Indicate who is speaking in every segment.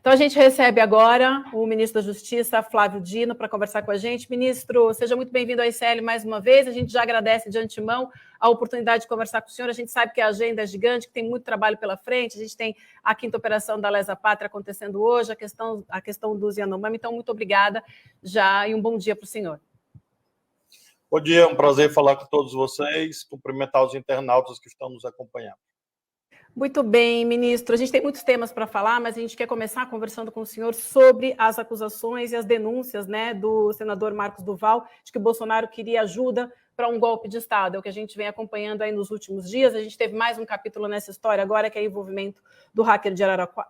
Speaker 1: Então, a gente recebe agora o ministro da Justiça, Flávio Dino, para conversar com a gente. Ministro, seja muito bem-vindo ao ICL mais uma vez. A gente já agradece de antemão a oportunidade de conversar com o senhor. A gente sabe que a agenda é gigante, que tem muito trabalho pela frente. A gente tem a 5ª operação da Lesa Pátria acontecendo hoje, a questão dos Yanomami. Então, muito obrigada já e um bom dia para o senhor.
Speaker 2: Bom dia, é um prazer falar com todos vocês, cumprimentar os internautas que estão nos acompanhando.
Speaker 1: Muito bem, ministro. A gente tem muitos temas para falar, mas a gente quer começar conversando com o senhor sobre as acusações e as denúncias, né, do senador Marcos Duval, de que o Bolsonaro queria ajuda para um golpe de Estado. É o que a gente vem acompanhando aí nos últimos dias. A gente teve mais um capítulo nessa história agora, que é o envolvimento do hacker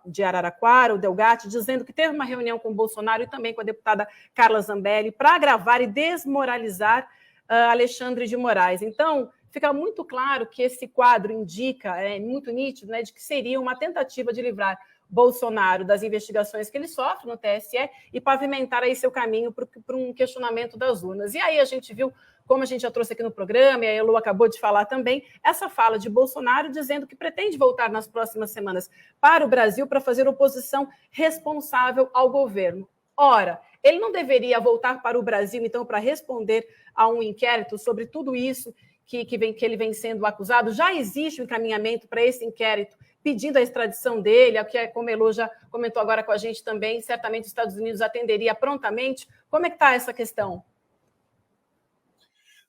Speaker 1: de Araraquara, o Delgatti, dizendo que teve uma reunião com o Bolsonaro e também com a deputada Carla Zambelli para agravar e desmoralizar Alexandre de Moraes. Então, fica muito claro que esse quadro indica, é muito nítido, né, de que seria uma tentativa de livrar Bolsonaro das investigações que ele sofre no TSE e pavimentar aí seu caminho para um questionamento das urnas. E aí a gente viu, como a gente já trouxe aqui no programa, e a Elu acabou de falar também, essa fala de Bolsonaro dizendo que pretende voltar nas próximas semanas para o Brasil para fazer oposição responsável ao governo. Ora, ele não deveria voltar para o Brasil, então, para responder a um inquérito sobre tudo isso que ele vem sendo acusado? Já existe um encaminhamento para esse inquérito pedindo a extradição dele, que, como a Elo já comentou agora com a gente também, certamente os Estados Unidos atenderia prontamente. Como é que está essa questão?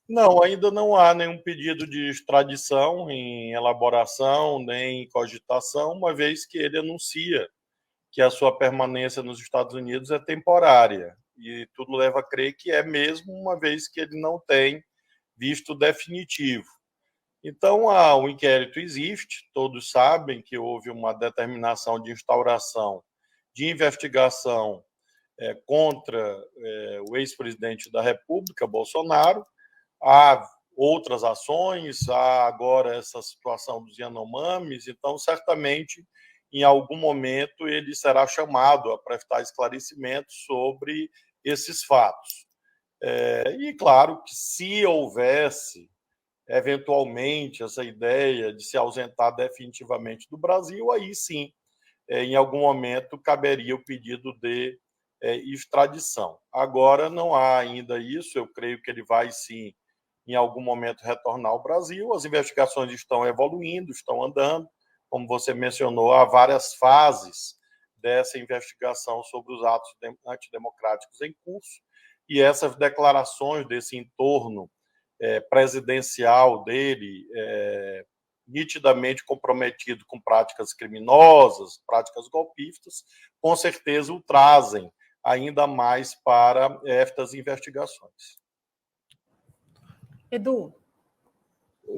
Speaker 2: Não, ainda não há nenhum pedido de extradição em elaboração, nem em cogitação, uma vez que ele anuncia que a sua permanência nos Estados Unidos é temporária. E tudo leva a crer que é mesmo, uma vez que ele não tem visto definitivo. Então, o inquérito existe, todos sabem que houve uma determinação de instauração de investigação contra o ex-presidente da República, Bolsonaro. Há outras ações, há agora essa situação dos Yanomamis, então, certamente, em algum momento, ele será chamado a prestar esclarecimentos sobre esses fatos. E, claro, que se houvesse, eventualmente, essa ideia de se ausentar definitivamente do Brasil, aí sim, em algum momento, caberia o pedido de extradição. Agora, não há ainda isso, eu creio que ele vai, sim, em algum momento, retornar ao Brasil. As investigações estão evoluindo, estão andando. Como você mencionou, há várias fases dessa investigação sobre os atos antidemocráticos em curso, e essas declarações desse entorno presidencial dele, nitidamente comprometido com práticas criminosas, práticas golpistas, com certeza o trazem ainda mais para estas investigações.
Speaker 1: Edu.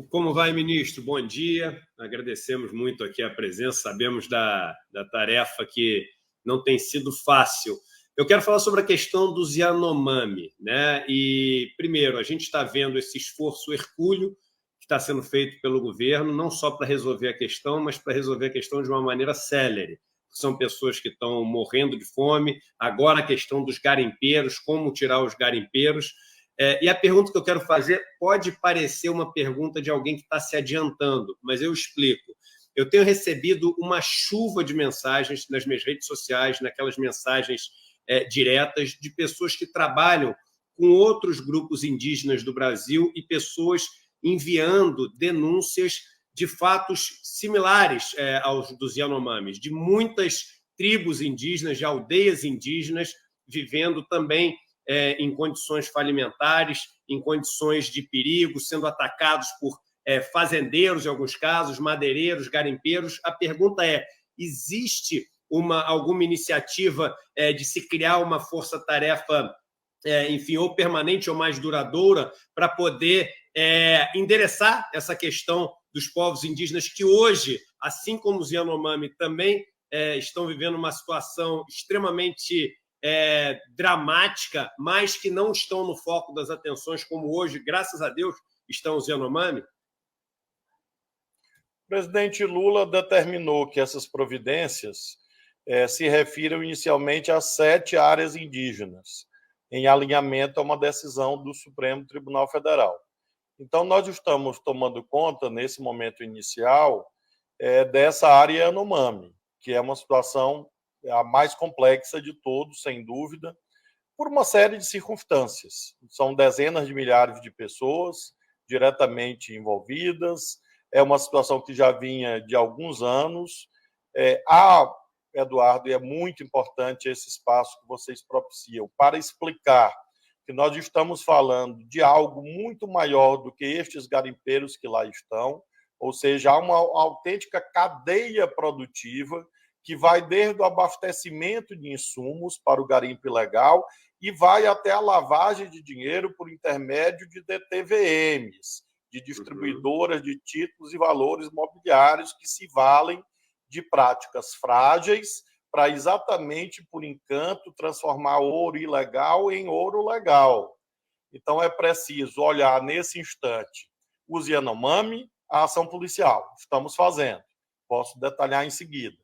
Speaker 3: Como vai, ministro? Bom dia. Agradecemos muito aqui a presença, sabemos da tarefa que não tem sido fácil. Eu quero falar sobre a questão dos Yanomami, né? E, primeiro, a gente está vendo esse esforço hercúleo que está sendo feito pelo governo, não só para resolver a questão, mas para resolver a questão de uma maneira célere. São pessoas que estão morrendo de fome. Agora a questão dos garimpeiros, como tirar os garimpeiros. E a pergunta que eu quero fazer pode parecer uma pergunta de alguém que está se adiantando, mas eu explico. Eu tenho recebido uma chuva de mensagens nas minhas redes sociais, naquelas mensagens diretas de pessoas que trabalham com outros grupos indígenas do Brasil e pessoas enviando denúncias de fatos similares aos dos Yanomamis, de muitas tribos indígenas, de aldeias indígenas, vivendo também em condições falimentares, em condições de perigo, sendo atacados por fazendeiros, em alguns casos, madeireiros, garimpeiros. A pergunta é, existe alguma iniciativa de se criar uma força-tarefa, enfim, ou permanente ou mais duradoura, para poder endereçar essa questão dos povos indígenas que hoje, assim como os Yanomami, também estão vivendo uma situação extremamente dramática, mas que não estão no foco das atenções, como hoje, graças a Deus, estão os Yanomami?
Speaker 2: O presidente Lula determinou que essas providências se refiram inicialmente a 7 áreas indígenas, em alinhamento a uma decisão do Supremo Tribunal Federal. Então, nós estamos tomando conta, nesse momento inicial, dessa área Yanomami, que é uma situação a mais complexa de todos, sem dúvida, por uma série de circunstâncias. São dezenas de milhares de pessoas diretamente envolvidas, é uma situação que já vinha de alguns anos. Eduardo, e é muito importante esse espaço que vocês propiciam para explicar que nós estamos falando de algo muito maior do que estes garimpeiros que lá estão, ou seja, há uma autêntica cadeia produtiva que vai desde o abastecimento de insumos para o garimpo ilegal e vai até a lavagem de dinheiro por intermédio de DTVMs, de distribuidoras de títulos e valores mobiliários que se valem de práticas frágeis para exatamente, por encanto, transformar ouro ilegal em ouro legal. Então, é preciso olhar nesse instante os Yanomami, a ação policial. Estamos fazendo. Posso detalhar em seguida.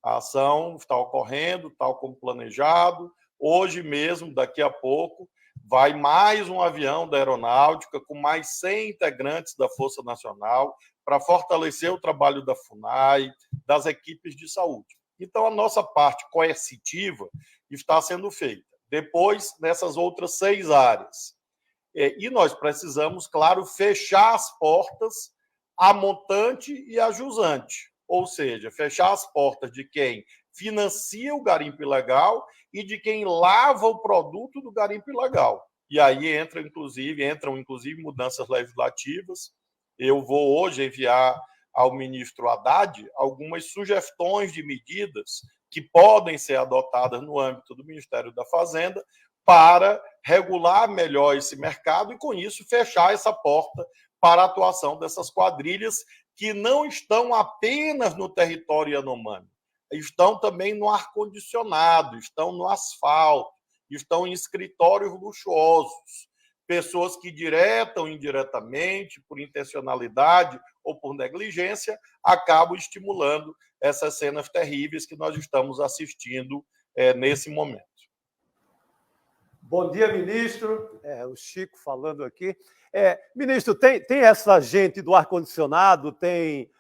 Speaker 2: A ação está ocorrendo, tal como planejado. Hoje mesmo, daqui a pouco, vai mais um avião da Aeronáutica com mais 100 integrantes da Força Nacional para fortalecer o trabalho da FUNAI, das equipes de saúde. Então, a nossa parte coercitiva está sendo feita. Depois, nessas outras 6 áreas. E nós precisamos, claro, fechar as portas a montante e a jusante. Ou seja, fechar as portas de quem financia o garimpo ilegal e de quem lava o produto do garimpo ilegal. E aí entram, inclusive, mudanças legislativas. Eu vou hoje enviar ao ministro Haddad algumas sugestões de medidas que podem ser adotadas no âmbito do Ministério da Fazenda para regular melhor esse mercado e, com isso, fechar essa porta para a atuação dessas quadrilhas que não estão apenas no território Yanomami, estão também no ar-condicionado, estão no asfalto, estão em escritórios luxuosos. Pessoas que, direta ou indiretamente, por intencionalidade ou por negligência, acabam estimulando essas cenas terríveis que nós estamos assistindo nesse momento.
Speaker 4: Bom dia, ministro. O Chico falando aqui. Ministro, tem essa gente do ar-condicionado, tem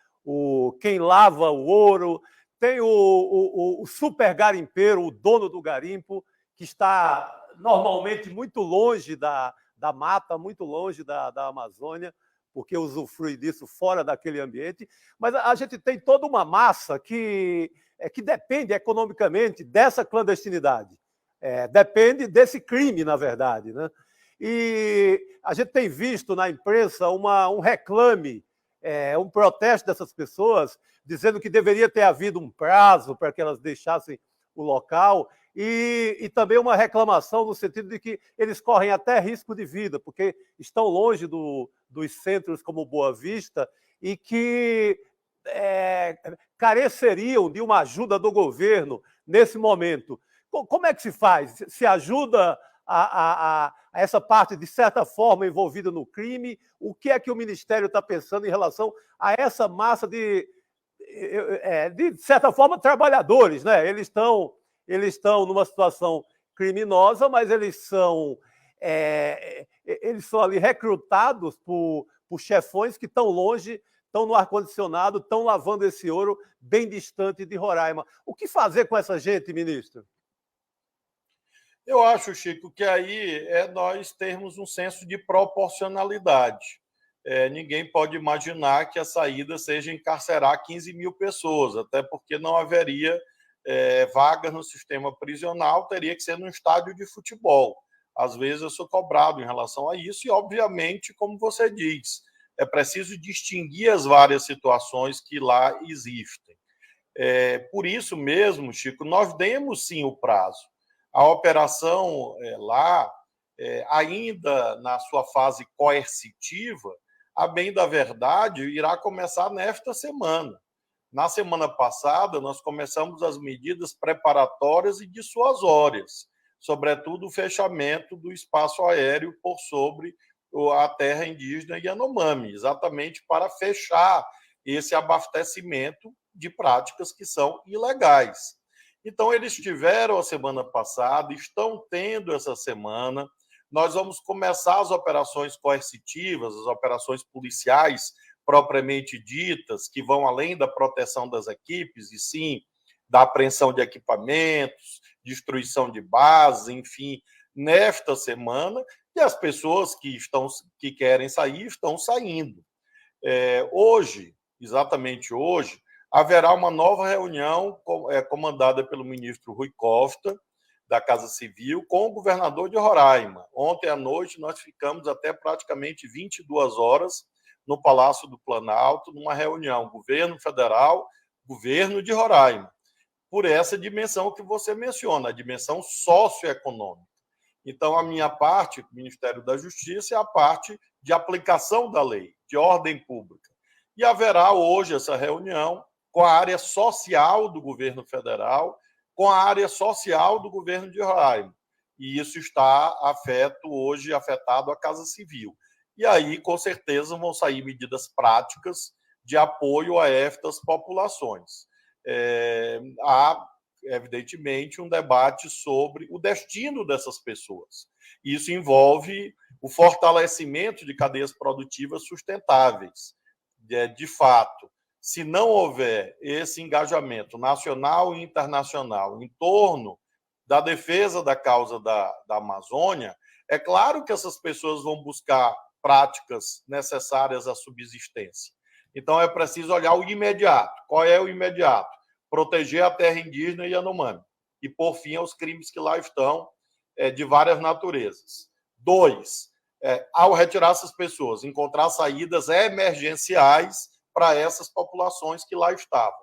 Speaker 4: quem lava o ouro, tem o super garimpeiro, o dono do garimpo, que está normalmente muito longe da mata, muito longe da Amazônia, porque usufrui disso fora daquele ambiente. Mas a gente tem toda uma massa que depende economicamente dessa clandestinidade. Depende desse crime, na verdade, né? E a gente tem visto na imprensa um reclame, um protesto dessas pessoas, dizendo que deveria ter havido um prazo para que elas deixassem o local, e também uma reclamação no sentido de que eles correm até risco de vida, porque estão longe dos centros como Boa Vista e que careceriam de uma ajuda do governo nesse momento. Como é que se faz? Se ajuda a essa parte, de certa forma, envolvida no crime? O que é que o Ministério está pensando em relação a essa massa de certa forma, trabalhadores, né? Eles estão numa situação criminosa, mas eles são ali recrutados por chefões que estão longe, estão no ar-condicionado, estão lavando esse ouro bem distante de Roraima. O que fazer com essa gente, ministro?
Speaker 2: Eu acho, Chico, que aí nós termos um senso de proporcionalidade. Ninguém pode imaginar que a saída seja encarcerar 15 mil pessoas, até porque não haveria vagas no sistema prisional, teria que ser num estádio de futebol. Às vezes eu sou cobrado em relação a isso e, obviamente, como você diz, é preciso distinguir as várias situações que lá existem. Por isso mesmo, Chico, nós demos sim o prazo. A operação lá, ainda na sua fase coercitiva, a bem da verdade, irá começar nesta semana. Na semana passada, nós começamos as medidas preparatórias e dissuasórias, sobretudo o fechamento do espaço aéreo por sobre a terra indígena Yanomami, exatamente para fechar esse abastecimento de práticas que são ilegais. Então, eles tiveram a semana passada, estão tendo essa semana. Nós vamos começar as operações coercitivas, as operações policiais propriamente ditas, que vão além da proteção das equipes, e sim da apreensão de equipamentos, destruição de bases, enfim, nesta semana, e as pessoas que querem sair estão saindo. Hoje, exatamente hoje, haverá uma nova reunião comandada pelo ministro Rui Costa, da Casa Civil, com o governador de Roraima. Ontem à noite nós ficamos até praticamente 22 horas no Palácio do Planalto, numa reunião governo federal, governo de Roraima, por essa dimensão que você menciona, a dimensão socioeconômica. Então, a minha parte, o Ministério da Justiça, é a parte de aplicação da lei, de ordem pública. E haverá hoje essa reunião com a área social do governo federal, com a área social do governo de Roraima. E isso está afetado a Casa Civil. E aí, com certeza, vão sair medidas práticas de apoio a estas populações. Há, evidentemente, um debate sobre o destino dessas pessoas. Isso envolve o fortalecimento de cadeias produtivas sustentáveis. De fato, se não houver esse engajamento nacional e internacional em torno da defesa da causa da Amazônia, é claro que essas pessoas vão buscar práticas necessárias à subsistência. Então, é preciso olhar o imediato. Qual é o imediato? Proteger a terra indígena e Yanomami e pôr fim aos crimes que lá estão, de várias naturezas. 2, ao retirar essas pessoas, encontrar saídas emergenciais para essas populações que lá estavam.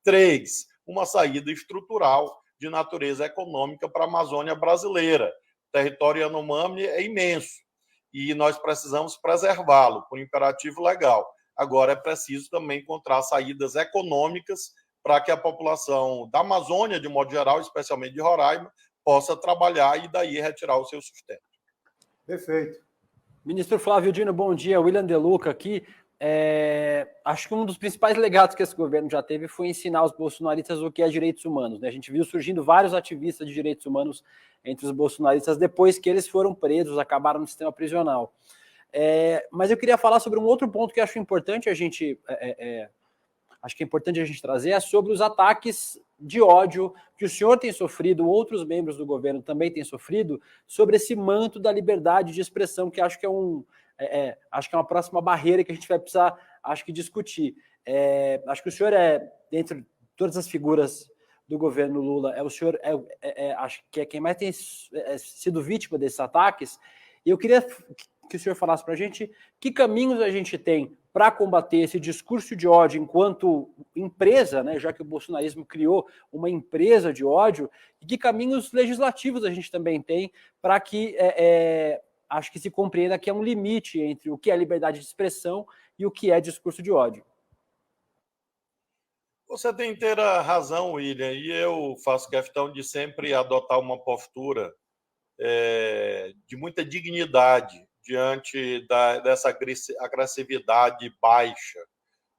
Speaker 2: 3, uma saída estrutural de natureza econômica para a Amazônia brasileira. O território Yanomami é imenso e nós precisamos preservá-lo por imperativo legal. Agora é preciso também encontrar saídas econômicas para que a população da Amazônia, de modo geral, especialmente de Roraima, possa trabalhar e daí retirar o seu sustento.
Speaker 4: Perfeito.
Speaker 5: Ministro Flávio Dino, bom dia. William De Luca aqui. Acho que um dos principais legados que esse governo já teve foi ensinar os bolsonaristas o que é direitos humanos, né? A gente viu surgindo vários ativistas de direitos humanos entre os bolsonaristas depois que eles foram presos, acabaram no sistema prisional. Mas eu queria falar sobre um outro ponto que acho importante a gente trazer, é sobre os ataques de ódio que o senhor tem sofrido, outros membros do governo também têm sofrido, sobre esse manto da liberdade de expressão, que acho que acho que é uma próxima barreira que a gente vai precisar, discutir. Acho que o senhor dentre todas as figuras do governo Lula, acho que é quem mais tem sido vítima desses ataques, e eu queria que o senhor falasse para a gente que caminhos a gente tem para combater esse discurso de ódio enquanto empresa, né, já que o bolsonarismo criou uma empresa de ódio, e que caminhos legislativos a gente também tem para que acho que se compreenda que é um limite entre o que é liberdade de expressão e o que é discurso de ódio.
Speaker 2: Você tem inteira razão, William, e eu faço questão de sempre adotar uma postura de muita dignidade diante dessa agressividade baixa,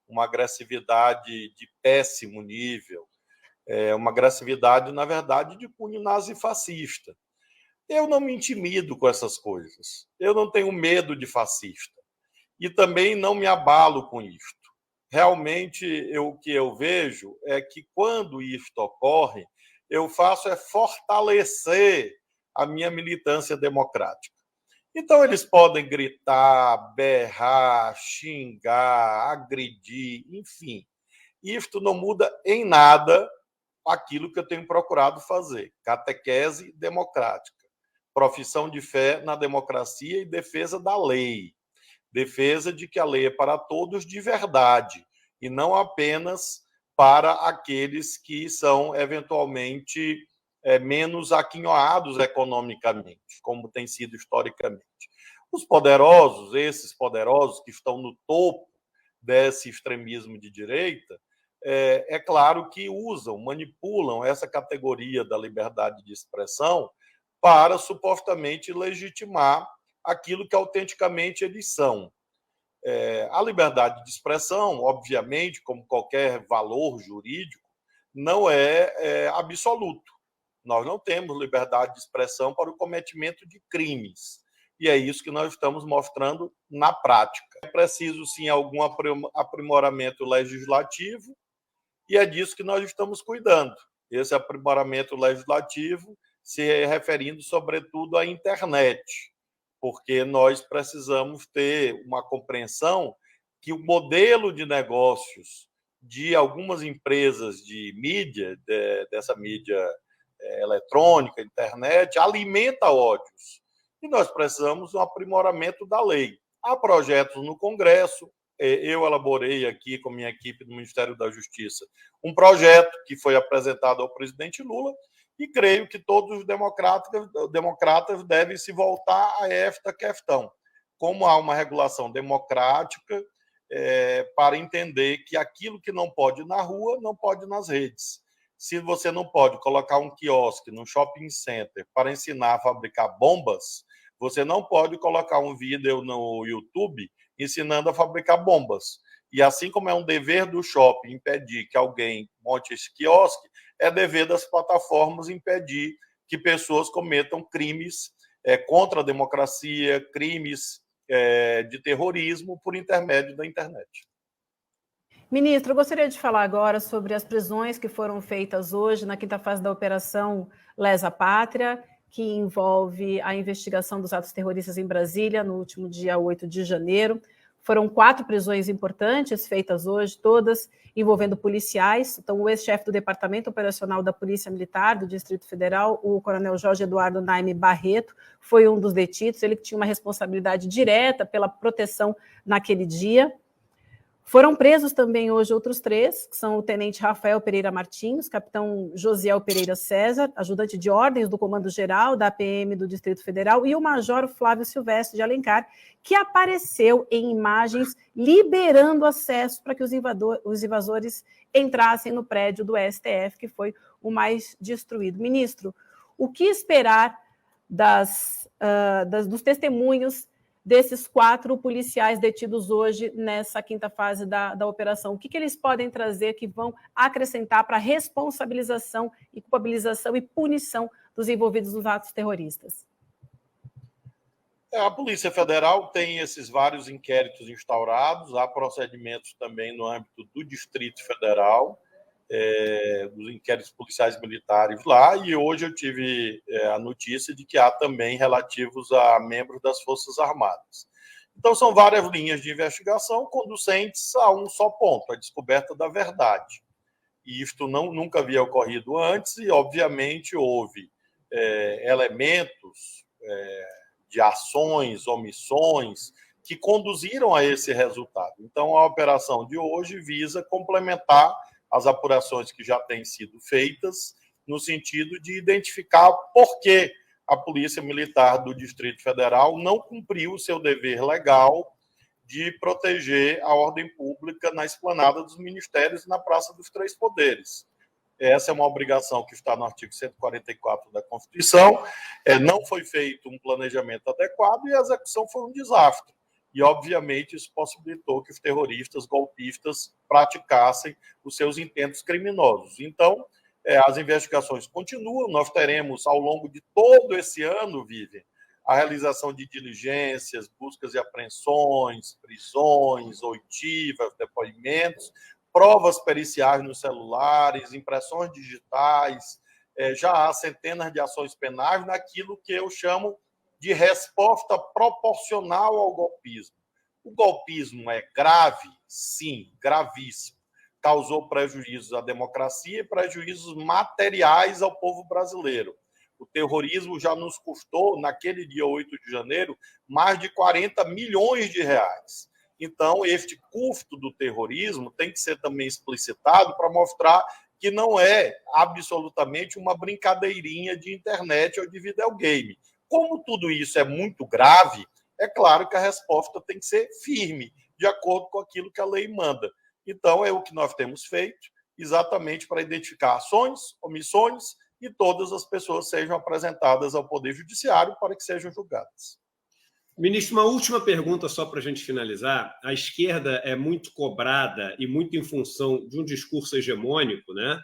Speaker 2: uma agressividade de péssimo nível, uma agressividade, na verdade, de cunho nazifascista. Eu não me intimido com essas coisas. Eu não tenho medo de fascista. E também não me abalo com isto. Realmente, o que eu vejo é que, quando isto ocorre, eu faço fortalecer a minha militância democrática. Então, eles podem gritar, berrar, xingar, agredir, enfim. Isto não muda em nada aquilo que eu tenho procurado fazer. Catequese democrática. Profissão de fé na democracia e defesa da lei. Defesa de que a lei é para todos de verdade e não apenas para aqueles que são, eventualmente, menos aquinhoados economicamente, como tem sido historicamente. Os poderosos, esses poderosos que estão no topo desse extremismo de direita, é claro que manipulam essa categoria da liberdade de expressão para supostamente legitimar aquilo que autenticamente eles são. A liberdade de expressão, obviamente, como qualquer valor jurídico, não é absoluto. Nós não temos liberdade de expressão para o cometimento de crimes. E é isso que nós estamos mostrando na prática. É preciso, sim, algum aprimoramento legislativo, e é disso que nós estamos cuidando. esse aprimoramento legislativo se referindo, sobretudo, à internet, porque nós precisamos ter uma compreensão que o modelo de negócios de algumas empresas de mídia, dessa mídia eletrônica, internet, alimenta ódios. E nós precisamos de um aprimoramento da lei. Há projetos no Congresso, eu elaborei aqui com minha equipe do Ministério da Justiça um projeto que foi apresentado ao presidente Lula e creio que todos os democratas devem se voltar a esta questão. Como há uma regulação democrática para entender que aquilo que não pode na rua, não pode nas redes. Se você não pode colocar um quiosque no shopping center para ensinar a fabricar bombas, você não pode colocar um vídeo no YouTube ensinando a fabricar bombas. E assim como é um dever do shopping impedir que alguém monte esse quiosque, é dever das plataformas impedir que pessoas cometam crimes contra a democracia, crimes de terrorismo por intermédio da internet.
Speaker 1: Ministro, eu gostaria de falar agora sobre as prisões que foram feitas hoje na quinta fase da Operação Lesa Pátria, que envolve a investigação dos atos terroristas em Brasília, no último dia 8 de janeiro. Foram 4 prisões importantes feitas hoje, todas envolvendo policiais. Então, o ex-chefe do Departamento Operacional da Polícia Militar do Distrito Federal, o coronel Jorge Eduardo Naime Barreto, foi um dos detidos. Ele tinha uma responsabilidade direta pela proteção naquele dia. Foram presos também hoje outros 3, que são o tenente Rafael Pereira Martins, capitão Josiel Pereira César, ajudante de ordens do Comando-Geral da PM do Distrito Federal, e o major Flávio Silvestre de Alencar, que apareceu em imagens liberando acesso para que os invasores entrassem no prédio do STF, que foi o mais destruído. Ministro, o que esperar dos testemunhos desses 4 policiais detidos hoje nessa quinta fase da operação? O que eles podem trazer que vão acrescentar para a responsabilização e culpabilização e punição dos envolvidos nos atos terroristas?
Speaker 2: A Polícia Federal tem esses vários inquéritos instaurados, há procedimentos também no âmbito do Distrito Federal, dos inquéritos policiais militares lá, e hoje eu tive a notícia de que há também relativos a membros das Forças Armadas. Então, são várias linhas de investigação conducentes a um só ponto, a descoberta da verdade. E isto nunca havia ocorrido antes e, obviamente, houve elementos de ações, omissões, que conduziram a esse resultado. Então, a operação de hoje visa complementar as apurações que já têm sido feitas, no sentido de identificar por que a Polícia Militar do Distrito Federal não cumpriu o seu dever legal de proteger a ordem pública na esplanada dos ministérios e na Praça dos Três Poderes. Essa é uma obrigação que está no artigo 144 da Constituição. Não foi feito um planejamento adequado e a execução foi um desastre. E, obviamente, isso possibilitou que os terroristas, golpistas, praticassem os seus intentos criminosos. Então, as investigações continuam. Nós teremos, ao longo de todo esse ano, Vivian, a realização de diligências, buscas e apreensões, prisões, oitivas, depoimentos, provas periciais nos celulares, impressões digitais. Já há centenas de ações penais naquilo que eu chamo de resposta proporcional ao golpismo. O golpismo é grave? Sim, gravíssimo. Causou prejuízos à democracia e prejuízos materiais ao povo brasileiro. O terrorismo já nos custou, naquele dia 8 de janeiro, mais de 40 milhões de reais. Então, este custo do terrorismo tem que ser também explicitado para mostrar que não é absolutamente uma brincadeirinha de internet ou de videogame. Como tudo isso é muito grave, é claro que a resposta tem que ser firme, de acordo com aquilo que a lei manda. Então, é o que nós temos feito, exatamente para identificar ações, omissões, e todas as pessoas sejam apresentadas ao Poder Judiciário para que sejam julgadas.
Speaker 3: Ministro, uma última pergunta só para a gente finalizar. A esquerda é muito cobrada e muito em função de um discurso hegemônico, né,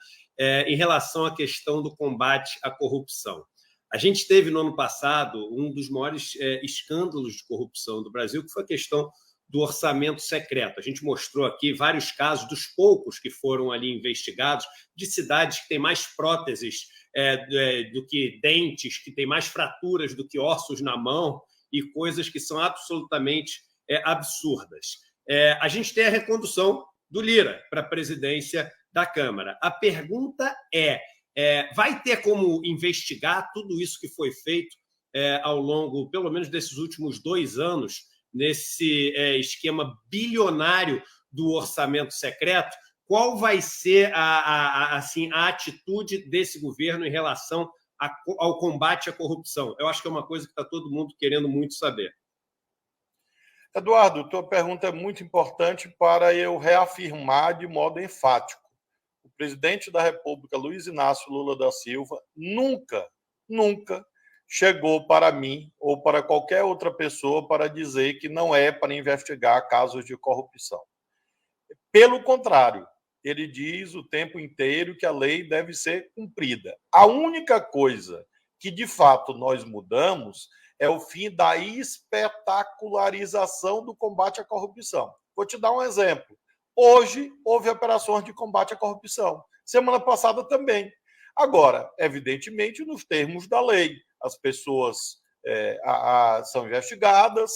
Speaker 3: em relação à questão do combate à corrupção. A gente teve, no ano passado, um dos maiores escândalos de corrupção do Brasil, que foi a questão do orçamento secreto. A gente mostrou aqui vários casos dos poucos que foram ali investigados, de cidades que têm mais próteses do que dentes, que têm mais fraturas do que ossos na mão e coisas que são absolutamente absurdas. A gente tem a recondução do Lira para a presidência da Câmara. A pergunta vai ter como investigar tudo isso que foi feito ao longo, pelo menos, desses últimos 2 anos, nesse esquema bilionário do orçamento secreto? Qual vai ser a atitude desse governo em relação ao combate à corrupção? Eu acho que é uma coisa que está todo mundo querendo muito saber.
Speaker 2: Eduardo, tua pergunta é muito importante para eu reafirmar de modo enfático. O presidente da República, Luiz Inácio Lula da Silva, nunca chegou para mim ou para qualquer outra pessoa para dizer que não é para investigar casos de corrupção. Pelo contrário, ele diz o tempo inteiro que a lei deve ser cumprida. A única coisa que, de fato, nós mudamos é o fim da espetacularização do combate à corrupção. Vou te dar um exemplo. Hoje, houve operações de combate à corrupção. Semana passada também. Agora, evidentemente, nos termos da lei. As pessoas são investigadas,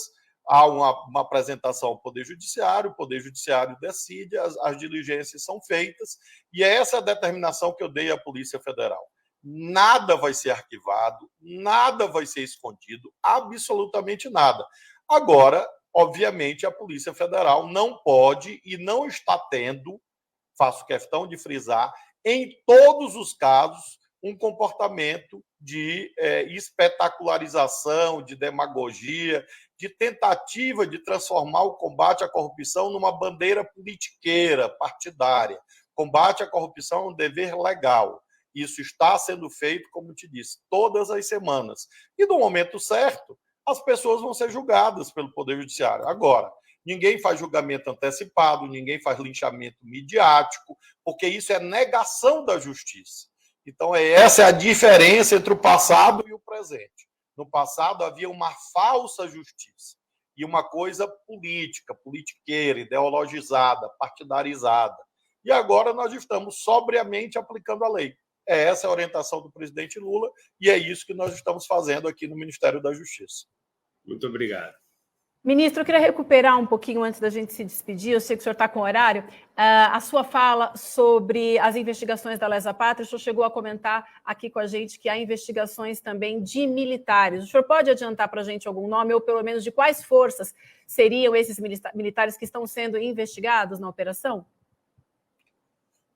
Speaker 2: há uma apresentação ao Poder Judiciário, o Poder Judiciário decide, as diligências são feitas, e é essa a determinação que eu dei à Polícia Federal. Nada vai ser arquivado, nada vai ser escondido, absolutamente nada. Agora, obviamente, a Polícia Federal não pode e não está tendo, faço questão de frisar, em todos os casos, um comportamento de espetacularização, de demagogia, de tentativa de transformar o combate à corrupção numa bandeira politiqueira, partidária. Combate à corrupção é um dever legal. Isso está sendo feito, como te disse, todas as semanas. E no momento certo, as pessoas vão ser julgadas pelo Poder Judiciário. Agora, ninguém faz julgamento antecipado, ninguém faz linchamento midiático, porque isso é negação da justiça. Então, essa é a diferença entre o passado e o presente. No passado, havia uma falsa justiça e uma coisa política, politiqueira, ideologizada, partidarizada. E agora nós estamos sobriamente aplicando a lei. Essa é a orientação do presidente Lula e é isso que nós estamos fazendo aqui no Ministério da Justiça.
Speaker 3: Muito obrigado.
Speaker 1: Ministro, eu queria recuperar um pouquinho antes da gente se despedir, eu sei que o senhor está com horário, a sua fala sobre as investigações da Lesa Pátria. O senhor chegou a comentar aqui com a gente que há investigações também de militares. O senhor pode adiantar para a gente algum nome, ou pelo menos de quais forças seriam esses militares que estão sendo investigados na operação?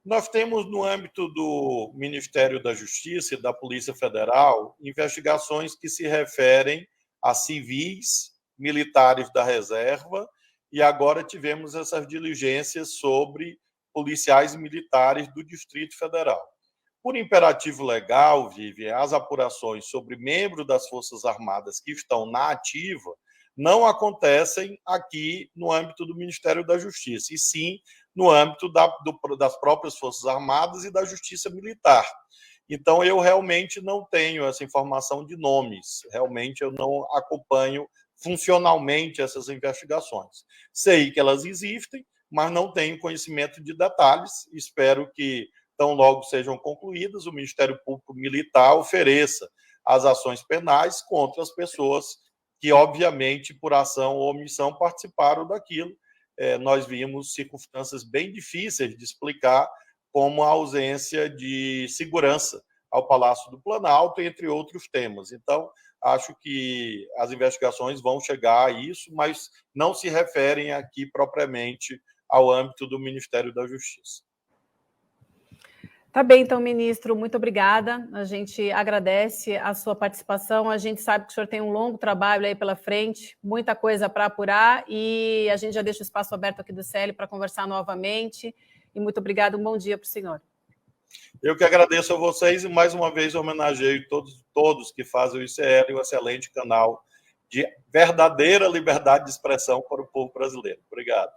Speaker 2: Nós temos, no âmbito do Ministério da Justiça e da Polícia Federal, investigações que se referem a civis, militares da reserva, e agora tivemos essas diligências sobre policiais militares do Distrito Federal. Por imperativo legal, Vivian, as apurações sobre membros das Forças Armadas que estão na ativa não acontecem aqui no âmbito do Ministério da Justiça, e sim no âmbito das próprias Forças Armadas e da Justiça Militar. Então, eu realmente não tenho essa informação de nomes, realmente eu não acompanho funcionalmente essas investigações. Sei que elas existem, mas não tenho conhecimento de detalhes. Espero que, tão logo sejam concluídas, o Ministério Público Militar ofereça as ações penais contra as pessoas que, obviamente, por ação ou omissão, participaram daquilo. Nós vimos circunstâncias bem difíceis de explicar, como a ausência de segurança ao Palácio do Planalto, entre outros temas. Então, acho que as investigações vão chegar a isso, mas não se referem aqui propriamente ao âmbito do Ministério da Justiça.
Speaker 1: Tá bem, então, ministro, muito obrigada. A gente agradece a sua participação. A gente sabe que o senhor tem um longo trabalho aí pela frente, muita coisa para apurar, e a gente já deixa o espaço aberto aqui do CL para conversar novamente. E muito obrigada, um bom dia para o senhor.
Speaker 2: Eu que agradeço a vocês e, mais uma vez, homenageio todos que fazem o ICL, um excelente canal de verdadeira liberdade de expressão para o povo brasileiro. Obrigado.